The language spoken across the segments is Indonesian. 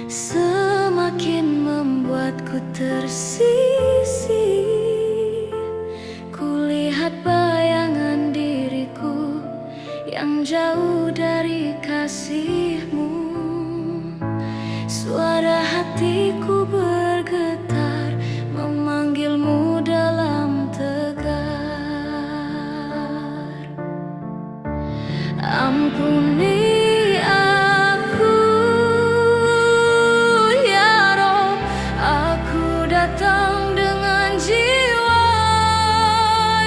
semakin membuatku tersisih. Kulihat bayangan diriku yang jauh dari kasihmu. Suara hatiku bergetar memanggilmu dalam tegar. Ampuni aku ya Rob, aku datang dengan jiwa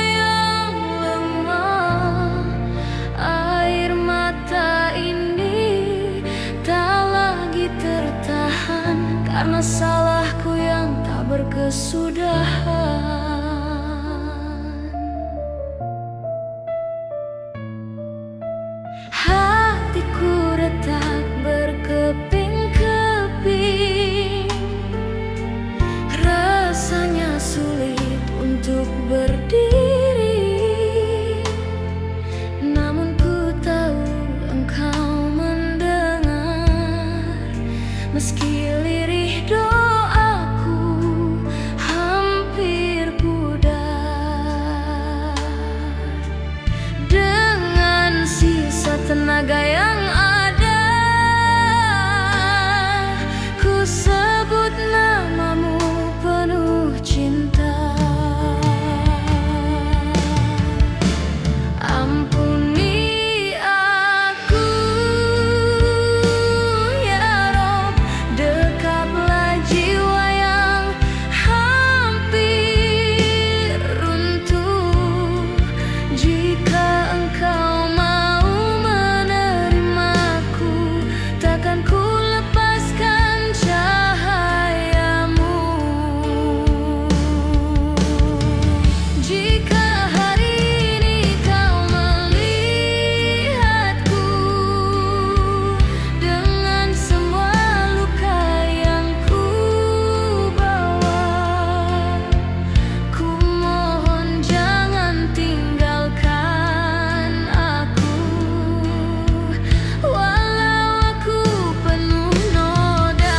yang lemah. Air mata ini tak lagi tertahan karena salahku yang tak berkesudahan. Hatiku retak berkeping-keping, rasanya sulit untuk berdiri. Namun ku tahu engkau mendengar, meski lirih doaku hampir pudar. Dengan sisa tenaga yang ada, ku sebut namamu penuh cinta. Ampuni aku ya Rob, dekaplah jiwa yang hampir runtuh. Jika engkau mau menerimaku, takkan ku lepaskan cahayamu. Jika hari ini kau melihatku dengan semua luka yang ku bawa, ku mohon jangan tinggalkan aku, walau aku penuh noda.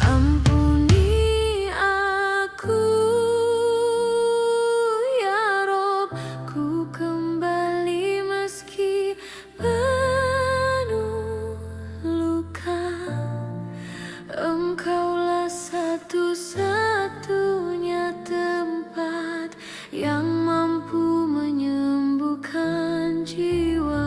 Ampuni aku ya Rob, ku kembali meski penuh luka. Engkaulah satu-satunya tempat yang mampu menyembuhkan jiwa.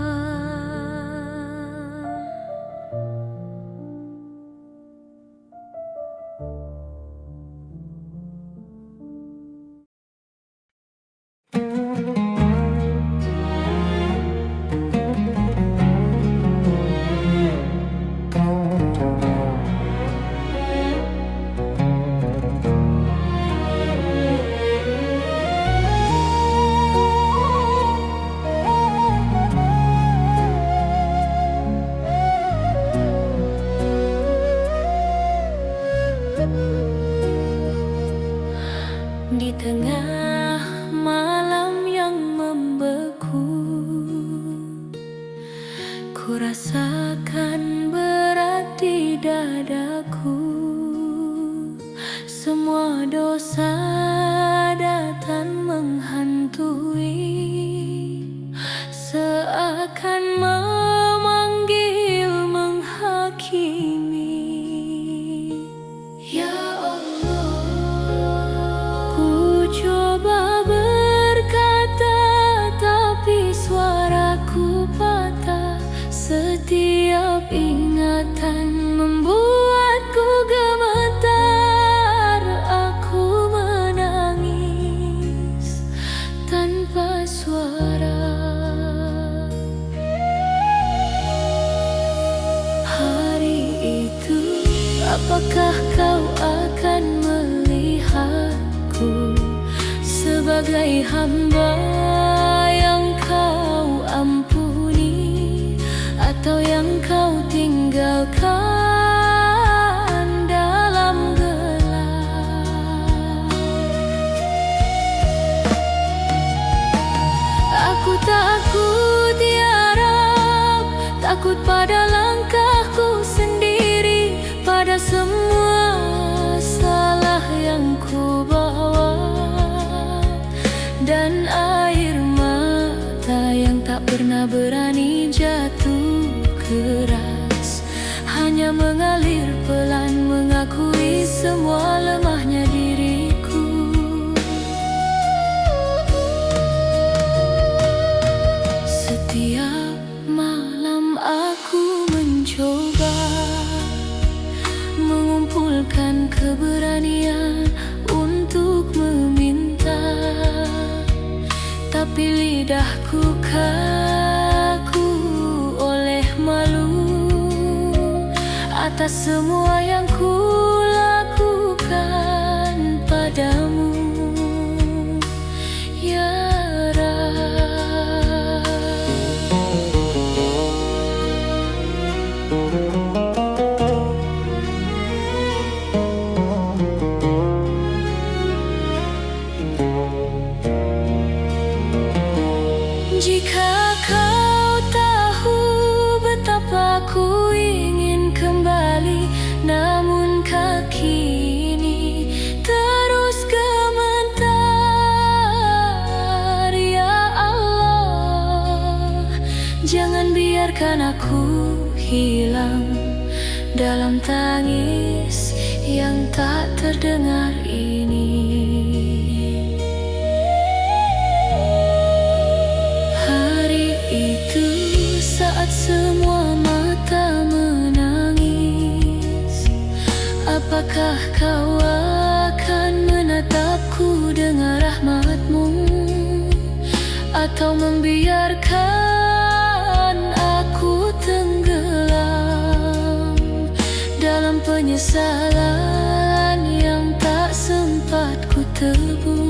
Di tengah malam yang membeku, ku rasakan berat di dadaku. Semua dosa datang menghantui, seakan memanggil menghakimi. Ya Allah, ku Apakah kau akan melihatku sebagai hamba yang kau ampuni, atau yang kau tinggalkan dalam gelap? Aku takut ya Rab, takut pada langkahku sendiri, pada semua salah yang ku bawa, dan air mata yang tak pernah berani jatuh keras, hanya mengalir pelan mengakui semua lemahnya diriku. Setiap malam aku mencoba mengumpulkan keberanian untuk meminta, tapi lidahku kaku oleh malu atas semua yang ku lakukan padamu, ya Rab. Jika kau tahu betapa ku ingin kembali, namun kaki ini terus gemetar, ya Allah, jangan biarkan aku hilang dalam tangis yang tak terdengar ini. Saat semua mata menangis, apakah kau akan menatapku dengan rahmat-Mu, atau membiarkan aku tenggelam dalam penyesalan yang tak sempat ku tebus?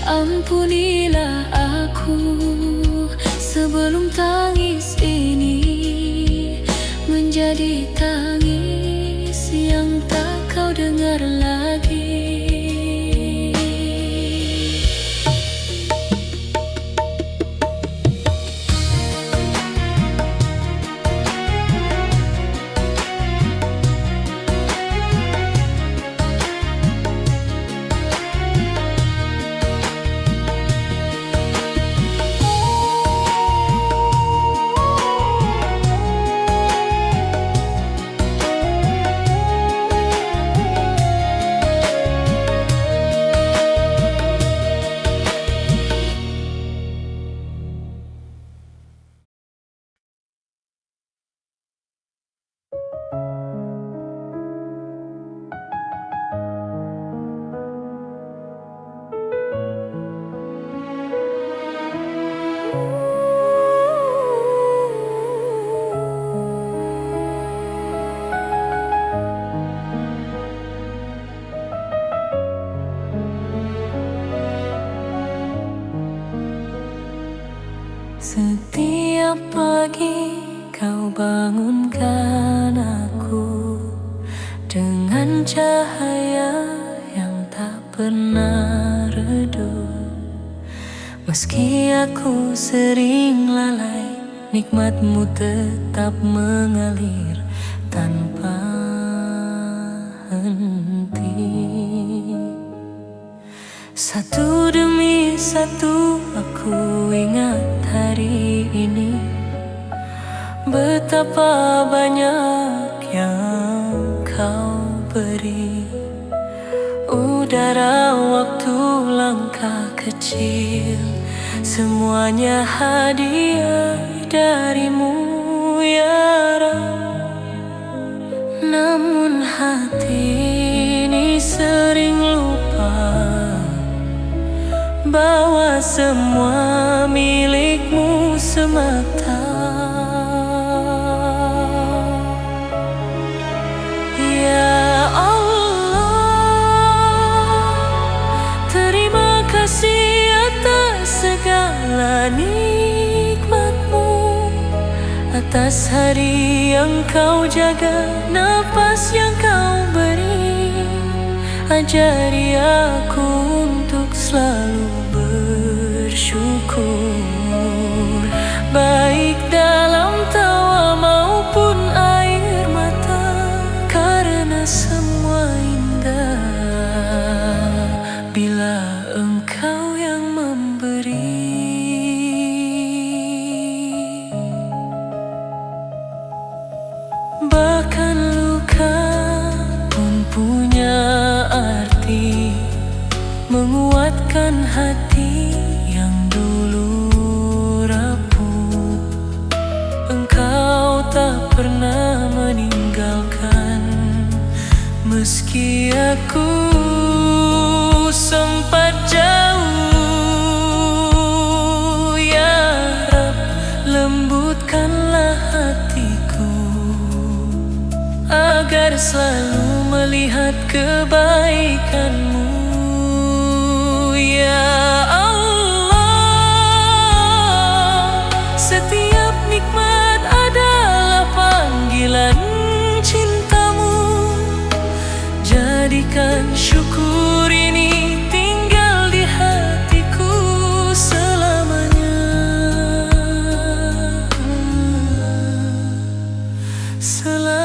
Ampunilah aku sebelum tangis ini menjadi tangis yang tak kau dengar lagi. Setiap pagi kau bangunkan aku dengan cahaya yang tak pernah redup. Meski aku sering lalai, nikmat-Mu tetap mengalir tanpa henti. Satu demi satu aku ingat hari ini, betapa banyak yang kau beri. Udara, waktu, langkah kecil, semuanya hadiah darimu ya Rab. hati ini sering lupa bahwa semua milikmu semata. Ya Allah, terima kasih atas segala nikmat-Mu, atas hari yang Kau jaga, napas yang Kau beri. Ajari aku untuk selalu bersyukur, baik dalam tawa maupun air mata, karena semua indah bila Engkau yang memberi. Bahkan luka pun punya arti, menguatkan hati yang dulu rapuh. Engkau tak pernah meninggalkan, meski aku sempat jauh. Ya Rab, lembutkanlah hatiku agar selalu melihat kebaikan-Mu. Ya Allah, setiap nikmat adalah panggilan cinta-Mu. Jadikan syukur ini tinggal di hatiku selamanya. Selamanya.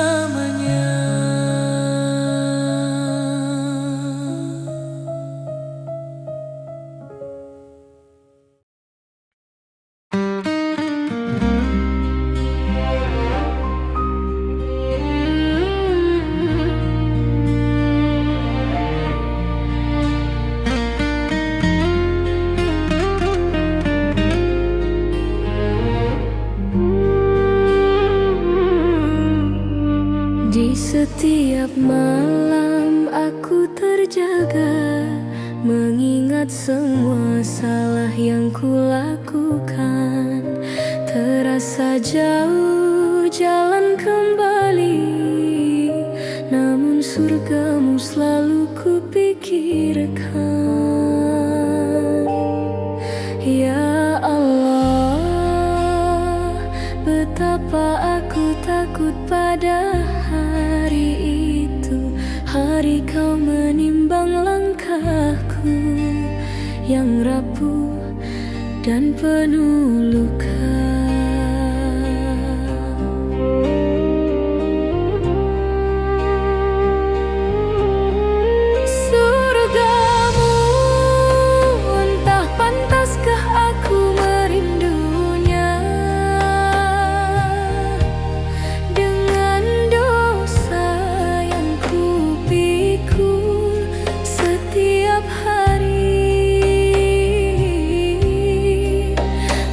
Di setiap malam aku terjaga, mengingat semua salah yang kulakukan. Terasa jauh jalan kembali, namun surga-Mu selalu kupikirkan. Ya Allah, betapa aku takut pada hari itu, hari Kau menimbang langkahku yang rapuh dan penuh luka. Surga-Mu, entah pantaskah aku merindunya. Dengan dosa yang kupikul setiap hari,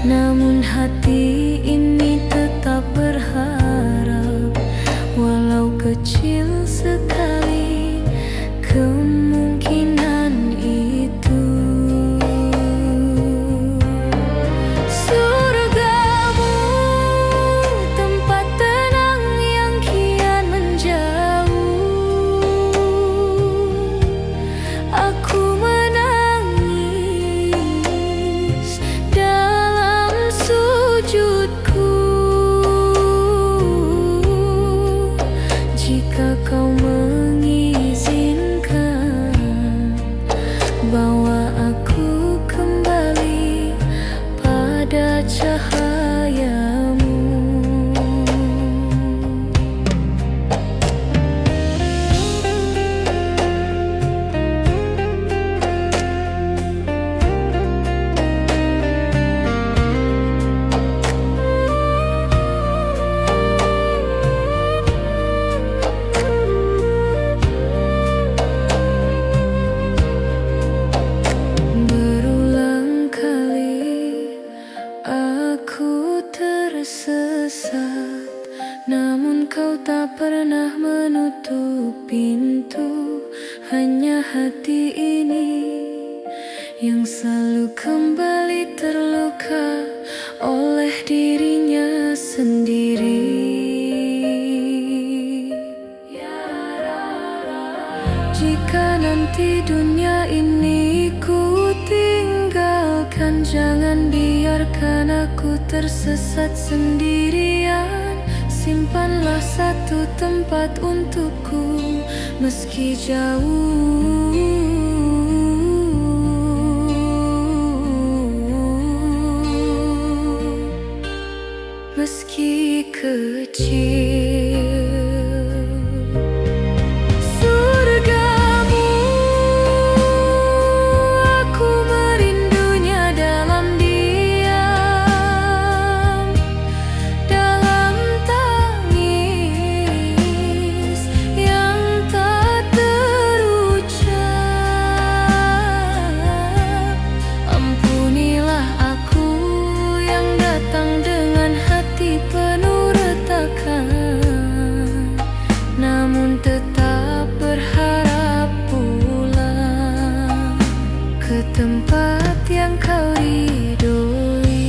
namun hati ini tetap berharap, walau kecil sekali kemungkinan itu. Surga-Mu, tempat tenang yang kian menjauh. Aku menangis dalam sujudku jika Kau Engkau tak pernah menutup pintu, hanya hati ini yang selalu kembali terluka oleh dirinya sendiri. Jika nanti dunia ini ku tinggalkan, jangan biarkan aku tersesat sendirian. Simpanlah satu tempat untukku meski jauh, meski kecil. Surgamu, aku merindunya dalam diam, dalam tangis yang tak terucap. Ampunilah aku yang datang dengan hati penuh retakan, namun tetap berharap pulang ke tempat yang kau ridhoi.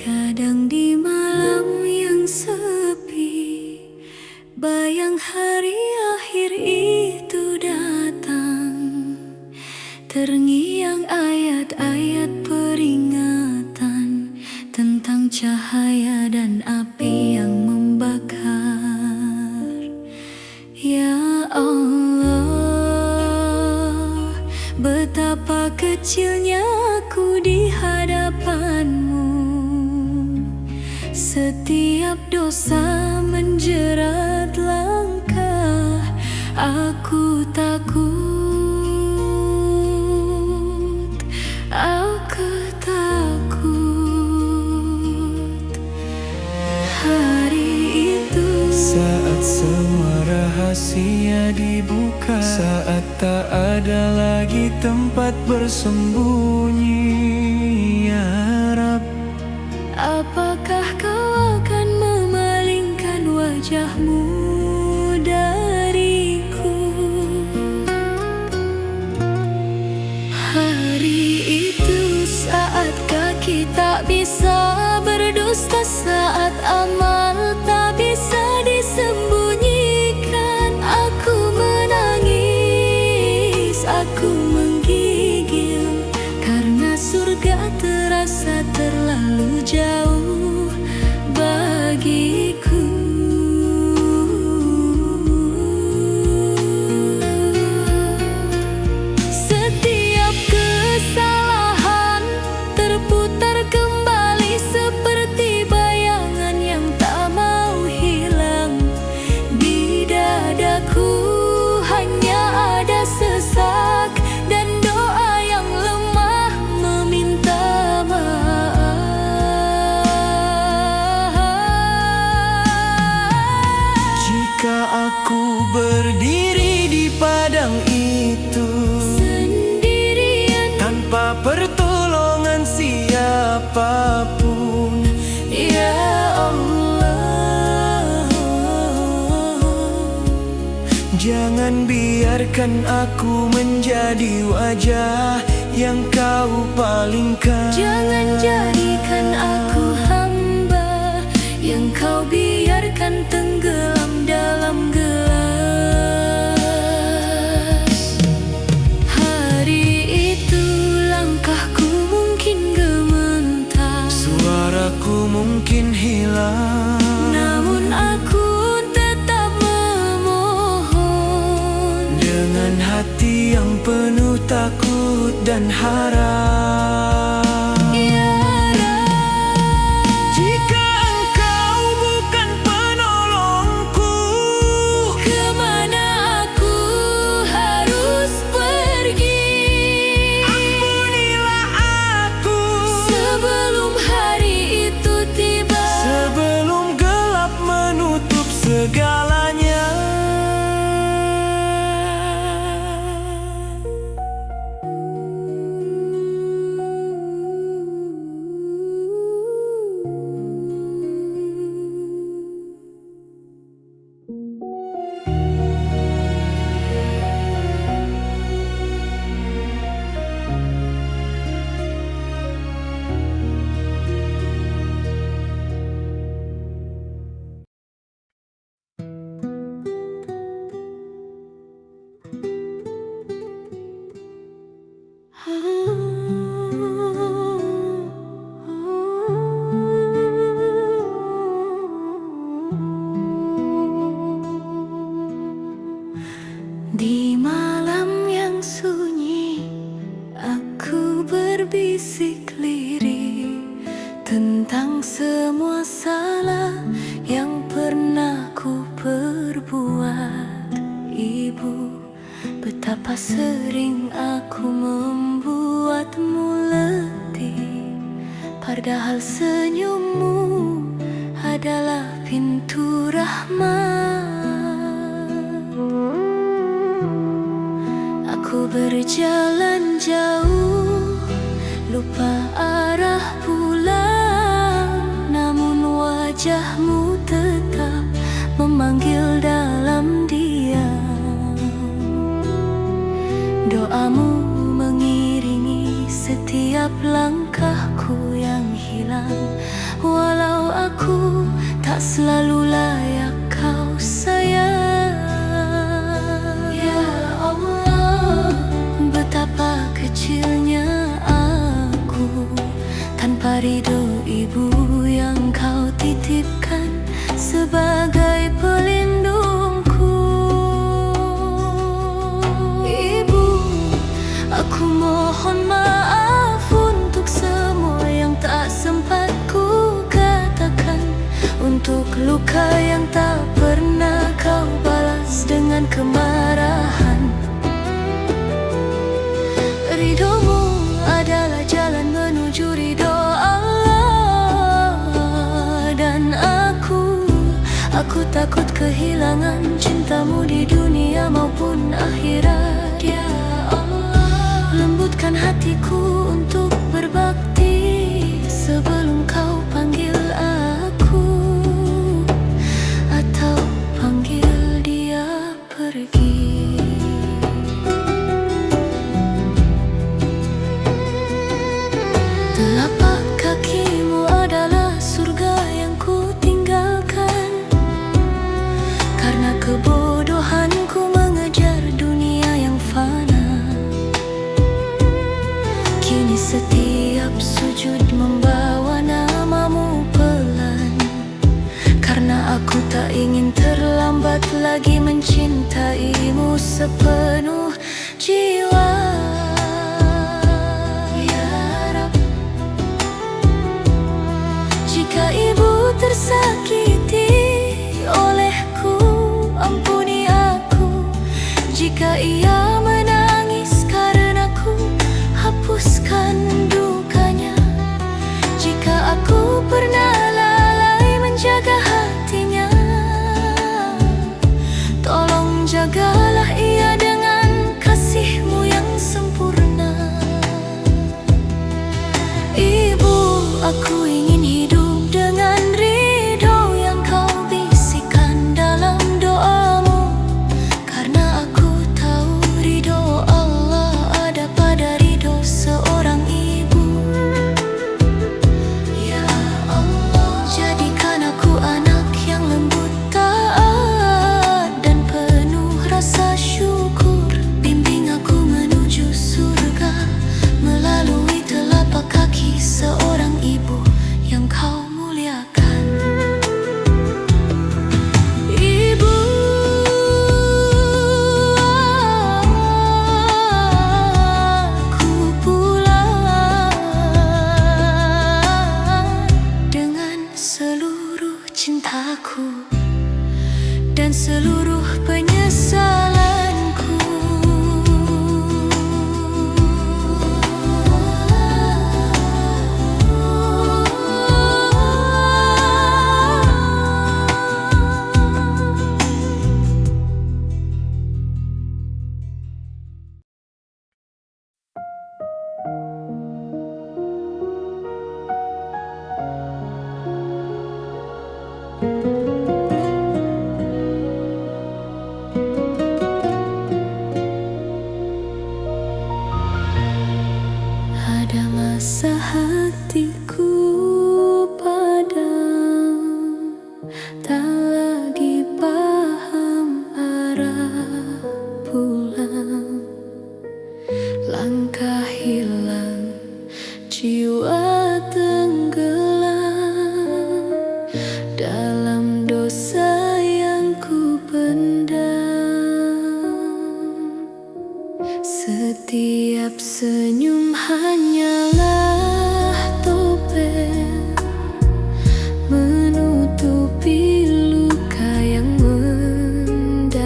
Kadang di malam yang sepi, bayang hari akhir itu datang, terngiang ayat-ayat peringatan tentang cahaya dan api yang membakar. Ya Allah, betapa kecilnya aku di hadapanmu. Setiap dosa menjerat langkah, aku takut, aku takut. Hari itu saat semua rahasia dibuka, saat tak ada lagi tempat bersembunyi. Ya Rab, apakah kau akan memalingkan wajahmu dariku? Hari itu saat kaki tak bisa berdusta, saat amal tak bisa disembunyikan. Aku menangis, aku menggigil, karena surga terasa terlalu jauh bagiku. Setiap kesalahan terputar kembali seperti bayangan yang tak mau hilang. Di dadaku hanya ada sesak dan doa yang lemah meminta maaf. jika aku berdiri di padang itu Sendirian, tanpa pertolongan siapapun, ya Allah, jangan biarkan aku menjadi wajah yang kau palingkan. jangan jadikan aku hamba yang kau biarkan tenggelam dalam gelas. Hari itu langkahku mungkin gementar, Suaraku mungkin hilang, namun aku tetap memohon dengan hati yang penuh takut dan harap. Ya Rab, Jika engkau bukan penolongku, segalanya. Di malam yang sunyi, aku berbisik lirih tentang semua salah yang pernah ku perbuat. Ibu, betapa sering aku membuatmu letih, padahal senyummu adalah pintu rahmat. Aku berjalan jauh, lupa arah pulang, namun wajahmu tetap memanggil dalam diam. Doamu mengiringi setiap langkahku yang hilang, walau aku tak selalu layak kau sayang. Betapa kecilnya aku tanpa ridho ibu yang kau titipkan sebagai pelindungku. Ibu, aku mohon maaf untuk semua yang tak sempat ku katakan, untuk luka yang tak pernah kau balas dengan kemarahan. Ridhomu adalah jalan menuju ridho Allah, dan aku takut kehilangan cintamu di dunia maupun akhirat. Ya Allah, lembutkan hatiku untuk berbakti sebelum kau panggil aku atau panggil dia pergi. Telapak kakimu adalah surga yang ku tinggalkan, karena kebodohanku mengejar dunia yang fana. Kini setiap sujud membawa namamu pelan, karena aku tak ingin terlambat lagi mencintaimu sepenuh jiwa. Jika ibu tersakiti olehku, ampuni aku. Jika ia menangis karenaku, hapuskan dukanya. Jika aku pernah lalai menjaga hatinya, tolong jagalah ia dengan kasih-Mu yang sempurna. Ibu, aku ingin hidup dengan ridho yang kau bisikan dalam doamu, karena aku tahu ridho Allah ada pada ridho seorang ibu. Ya Allah, jadikan aku anak yang lembut, taat, dan penuh rasa syukur. Bimbing aku menuju surga melalui telapak kaki seorang ibu yang kau muliakan. Ibu, aku pulang dengan seluruh cintaku dan seluruh penyesalanku. Senyum hanyalah topeng menutupi luka yang mendalam.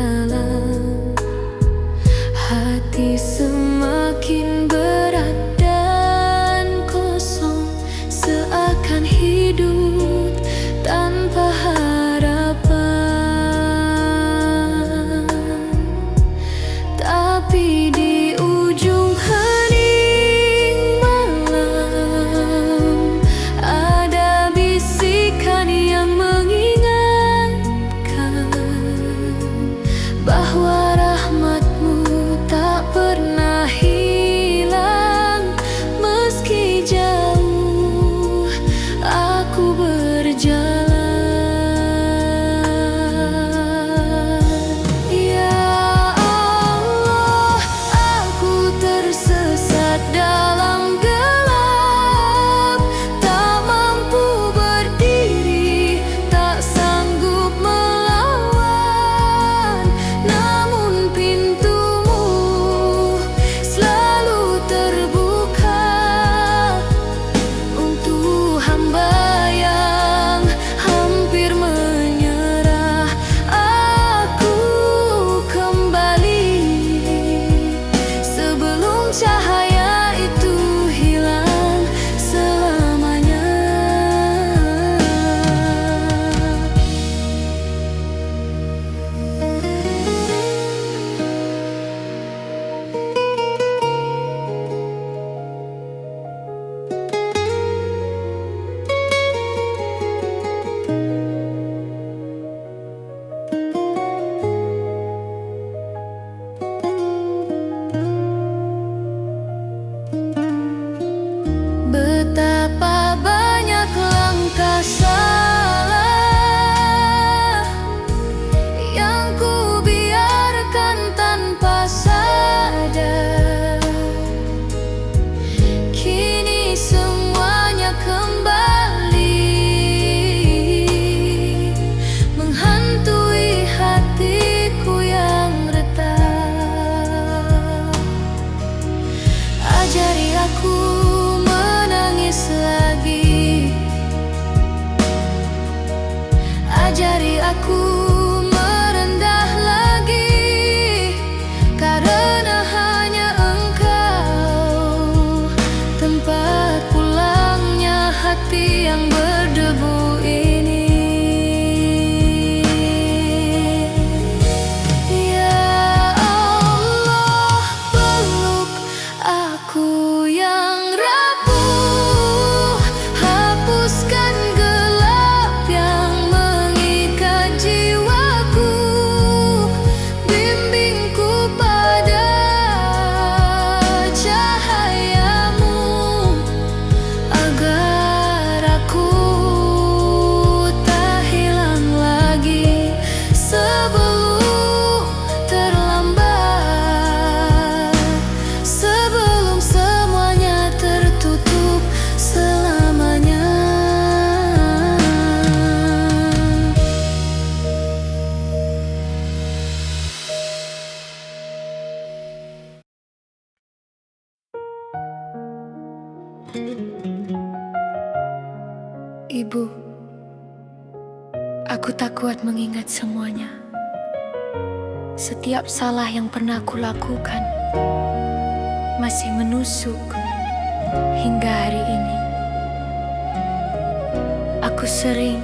Hati semakin berat dan kosong, seakan hidup tanpa harapan. Tapi di ujung hening malam ada bisikan yang mengingatkan bahwa rahmat-Mu tak pernah hilang. Meski jauh aku berjalan, dalam gelap, tak mampu berdiri, tak sanggup melawan. Namun pintu-Mu selalu terbuka untuk hamba yang hampir menyerah. Aku kembali sebelum cahaya betapa banyak langkah salah yang ku biarkan tanpa sadar. Kini semuanya kembali menghantui hatiku yang retak. Ajari aku lagi, ajari aku merendah lagi, karena hanya Engkau tempat pulangnya hati yang berdebu ini. Ya Allah, peluk aku yang rapuh, hapuskan gelap yang mengikat jiwaku, bimbingku pada cahaya-Mu, agar aku tak hilang lagi sebelum terlambat, sebelum semuanya tertutup selamanya. Ibu, aku tak kuat mengingat semuanya. Setiap salah yang pernah kulakukan masih menusuk hingga hari ini. Aku sering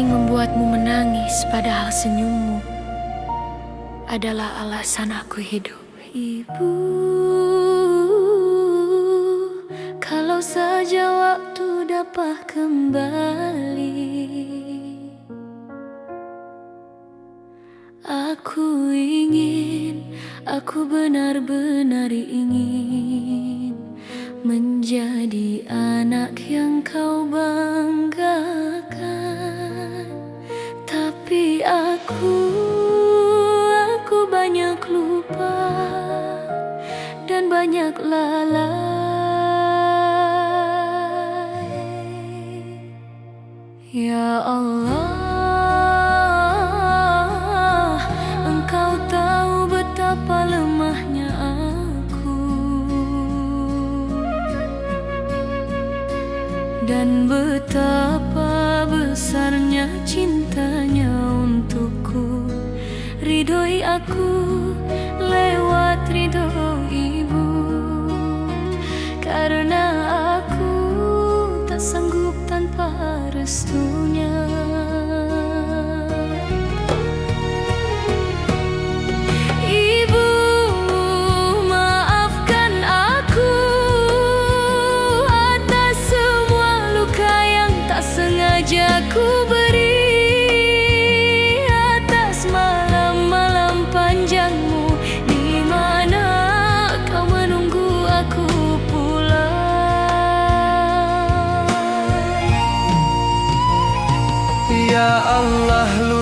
membuatmu menangis, padahal senyummu adalah alasan aku hidup. Ibu, kalau saja waktu dapat kembali, aku benar-benar ingin menjadi anak yang Kau banggakan. Tapi aku banyak lupa dan banyak lalai. Ya Allah, Engkau tahu betapa lemahnya aku.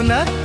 pesona